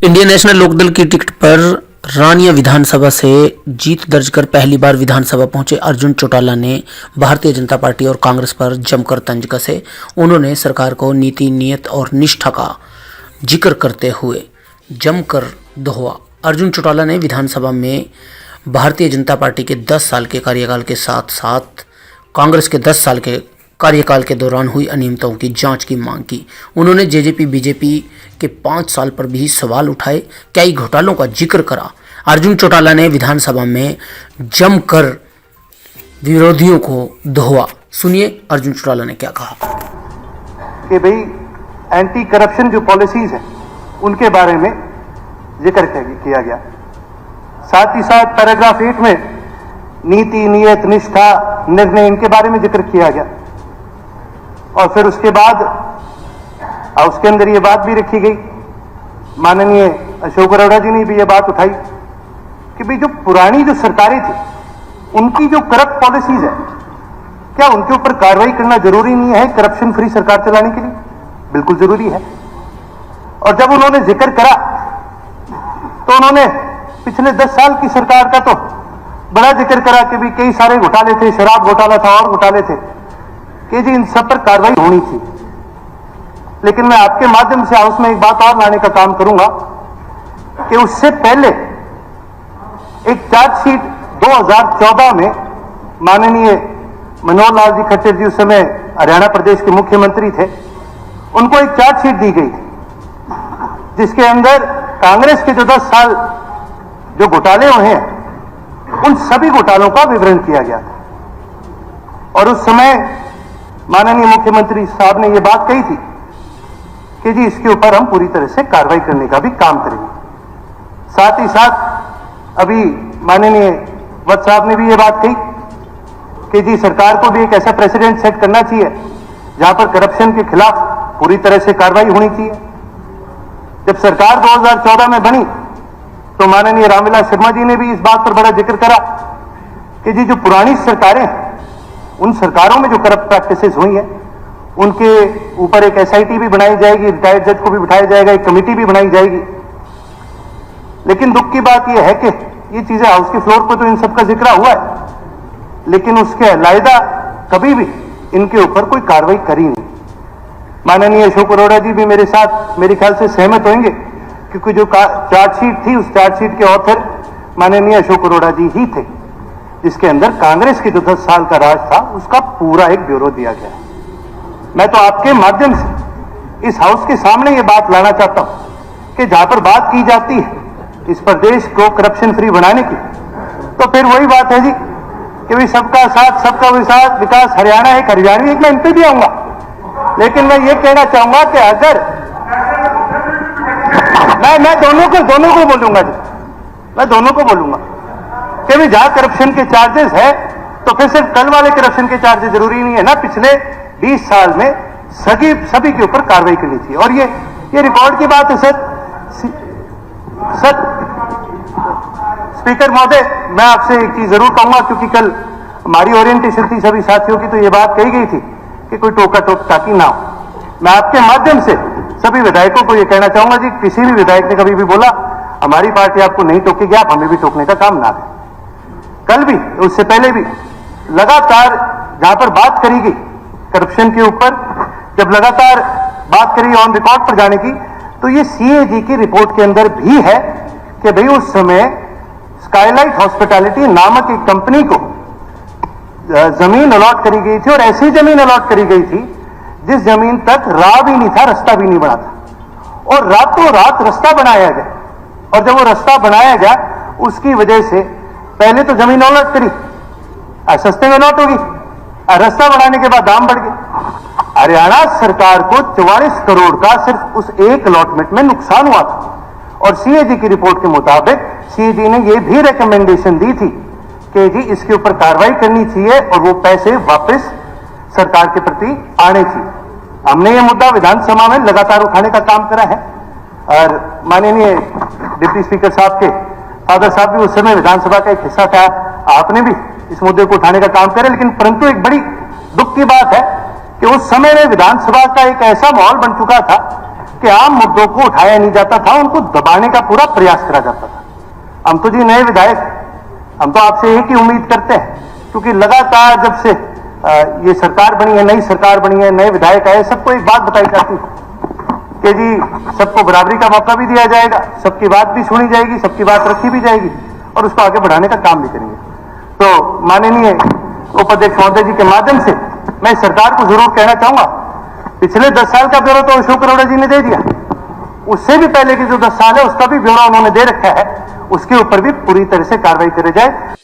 Indian national Lokdal की ticket पर रानिया विधानसभा से जीत दर्ज कर पहली बार विधानसभा पहुंचे अर्जुन चौटाला ने भारतीय जनता पार्टी और कांग्रेस पर जमकर तंज कसे। उन्होंने सरकार को नीति, नीयत और निष्ठा का जिक्र करते हुए जमकर दोहरा। अर्जुन चौटाला ने विधानसभा में भारतीय जनता पार्टी के 10 साल के कार्यकाल के साथ साथ कांग्रेस के 10 साल के कार्यकाल के दौरान हुई अनियमितताओं की जांच की मांग की। उन्होंने जेजेपी बीजेपी के 5 साल पर भी सवाल उठाए, कई घोटालों का जिक्र करा। अर्जुन चौटाला ने विधानसभा में जमकर विरोधियों को दोहरा। सुनिए अर्जुन चौटाला ने क्या कहा। कि भाई एंटी करप्शन जो पॉलिसीज हैं उनके बारे में जिक्र किया गया। साथ ही साथ पैराग्राफ 8 में नीति, नियत, निष्ठा, निर्णय इनके बारे में जिक्र किया गया। और फिर उसके बाद उसके अंदर ये बात भी रखी गई, माननीय अशोक अरोड़ा जी ने भी ये बात उठाई कि भाई जो पुरानी जो सरकारें थी उनकी जो करप्ट पॉलिसीज है, क्या उनके ऊपर कार्रवाई करना जरूरी नहीं है करप्शन फ्री सरकार चलाने के लिए? बिल्कुल जरूरी है। और जब उन्होंने जिक्र करा तो उन्होंने पिछले 10 साल की सरकार का तो बड़ा जिक्र करा कि भी कई सारे घोटाले थे, शराब घोटाला था और घोटाले थे कि जी इन सब पर कार्रवाई होनी थी। लेकिन मैं आपके माध्यम से हाउस में एक बात और लाने का काम करूंगा कि उससे पहले एक चार्जशीट 2014 में माननीय मनोहर लाल जी खट्टर जी उस समय हरियाणा प्रदेश के मुख्यमंत्री थे, उनको एक चार्जशीट दी गई थी जिसके अंदर कांग्रेस के जो 10 साल जो घोटाले हुए हैं उन सभी घोटालों का विवरण किया गया था। और उस समय माननीय मुख्यमंत्री साहब ने यह बात कही थी कि जी इसके ऊपर हम पूरी तरह से कार्रवाई करने का भी काम करेंगे। साथ ही साथ अभी माननीय वत्स साहब ने भी यह बात कही कि जी सरकार को भी एक ऐसा प्रेसिडेंट सेट करना चाहिए जहां पर करप्शन के खिलाफ पूरी तरह से कार्रवाई होनी चाहिए। जब सरकार 2014 में बनी तो माननीय रामविलास शर्मा जी ने भी इस बात पर बड़ा जिक्र करा कि जी जो पुरानी सरकारें हैं उन सरकारों में जो करप्ट प्रैक्टिसेस हुई है उनके ऊपर एक एसआईटी भी बनाई जाएगी, रिटायर्ड जज को भी बिठाया जाएगा, एक कमेटी भी बनाई जाएगी। लेकिन दुख की बात यह है कि ये चीजें हाउस के फ्लोर पर तो इन सब का जिक्र हुआ है, लेकिन उसके अलायदा कभी भी इनके ऊपर कोई कार्रवाई करी नहीं। माननीय अशोक अरोड़ा जी भी मेरे साथ मेरे ख्याल से सहमत होंगे क्योंकि जो चार्जशीट थी उस चार्जशीट के ऑथर माननीय अशोक अरोड़ा जी ही थे, जिसके अंदर कांग्रेस के जो 10 साल का राज था उसका पूरा एक ब्यूरो दिया गया है। मैं तो आपके माध्यम से इस हाउस के सामने ये बात लाना चाहता हूं कि जहां पर बात की जाती है इस प्रदेश को करप्शन फ्री बनाने की, तो फिर वही बात है जी कि भाई सबका साथ सबका विकास, हरियाणा एक हरियाणवी एक मैं इन पे भी आऊंगा। लेकिन मैं ये कहना चाहूंगा कि अगर मैं दोनों को बोलूंगा जी, मैं दोनों को बोलूंगा कि भाई जहां करप्शन के चार्जेस है तो फिर सिर्फ कल वाले करप्शन के चार्जेस जरूरी नहीं है ना, पिछले 20 साल में सभी के ऊपर कार्रवाई करनी चाहिए। और ये रिकॉर्ड की बात है सर स्पीकर महोदय, मैं आपसे एक चीज जरूर कहूंगा क्योंकि कल हमारी ओरिएंटेशन थी सभी साथियों की, तो ये बात कही गई थी कि कोई टोका टोक ताकि ना हो। मैं आपके माध्यम से सभी विधायकों को यह कहना चाहूंगा जी, किसी भी विधायक ने कभी भी बोला हमारी पार्टी आपको नहीं टोकेगी, आप हमें भी टोकने का काम ना करें। कल भी उससे पहले भी लगातार जहां पर बात करी गई करप्शन के ऊपर, जब लगातार बात करी ऑन रिकॉर्ड पर जाने की, तो ये सीएजी की रिपोर्ट के अंदर भी है कि भाई उस समय स्काईलाइट हॉस्पिटैलिटी नामक एक कंपनी को जमीन अलॉट करी गई थी और ऐसी जमीन अलॉट करी गई थी जिस जमीन तक राह भी नहीं था, रास्ता भी नहीं बना था, और रातों रात रास्ता बनाया गया। और जब वो रास्ता बनाया गया उसकी वजह से पहले तो जमीन अलॉट करी, सस्ते में अलॉट होगी, रास्ता बनाने के बाद दाम बढ़ गए। हरियाणा सरकार को 44 करोड़ का सिर्फ उस एक अलॉटमेंट में नुकसान हुआ था। और सीएजी की रिपोर्ट के मुताबिक सीएजी ने यह भी रिकमेंडेशन दी थी कि जी इसके ऊपर कार्रवाई करनी चाहिए और वो पैसे वापस सरकार के प्रति आने चाहिए। हमने ये मुद्दा विधानसभा में लगातार उठाने का काम करा है और माननीय डिप्टी स्पीकर साहब के फादर साहब भी उस समय विधानसभा का एक हिस्सा था, आपने भी इस मुद्दे को उठाने का काम करे। लेकिन परंतु एक बड़ी दुख की बात है कि उस समय में विधानसभा का एक ऐसा माहौल बन चुका था के आम मुद्दों को उठाया नहीं जाता था, उनको दबाने का पूरा प्रयास करा जाता था। हम तो जी नए विधायक, हम तो आपसे एक ही उम्मीद करते हैं, क्योंकि लगातार जब से ये सरकार बनी है, नई सरकार बनी है, नए विधायक आए, सबको एक बात बताई जाती है कि जी सबको बराबरी का मौका भी दिया जाएगा, सबकी बात भी सुनी जाएगी, सबकी बात रखी भी जाएगी और उसको आगे बढ़ाने का काम भी करेंगे। तो माननीय उपाध्यक्ष महोदय जी के माध्यम से मैं सरकार को जरूर कहना चाहूंगा, पिछले 10 साल का ब्यौरा तो अशोक अरोड़ा जी ने दे दिया, उससे भी पहले के जो 10 साल है उसका भी ब्यौरा उन्होंने दे रखा है, उसके ऊपर भी पूरी तरह से कार्रवाई करे जाए।